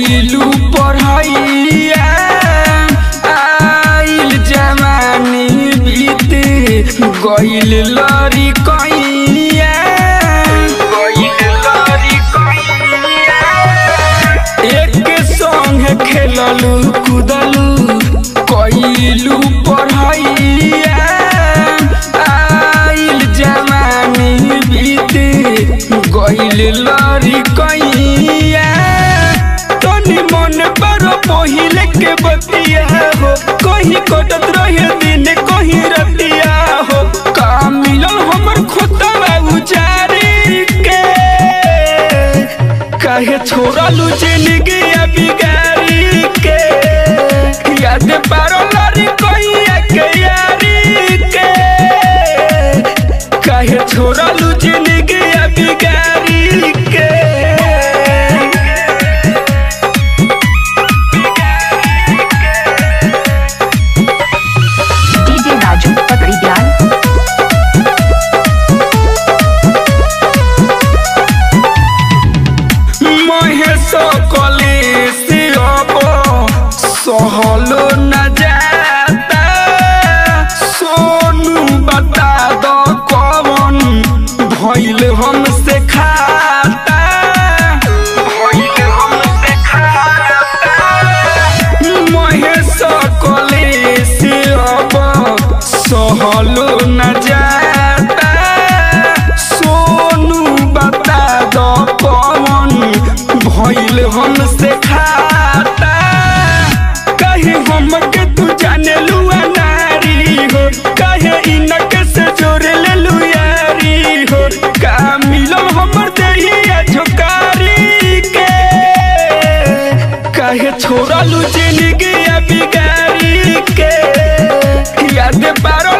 कइलू पढ़ाइया आइल जवानी बीत गइल लड़ी कइया एक संग खेललू कूदलू कइलू पढ़ाइया आइल जवानी बीत गइल लड़ी कइया तनी मन पर पहिले के बतिया हो कहीं कटत रहे दिन कहीं रतिया हो का मिलल हमर खोतवा उजारी के काहे छोड़लू जिंदगी बिगाड़ी के याद पारो लड़ी कइया के यारी के काहे छोड़लू जिंदगी बिगाड़ी के सहलो न जाता सोनू बता दो कौन भइल हमसे खाता महेश कलेश अब सहलो न जाता सोनू बता दो कौन भइल हमसे खाता हमके तू जाने लुआ नारी हो काहे इनक से जोड़ ले लुयारी हो का मिलो हमर देहिया झोकारी के काहे छोड़लू जिंदगी बिगाड़ी के याद पारो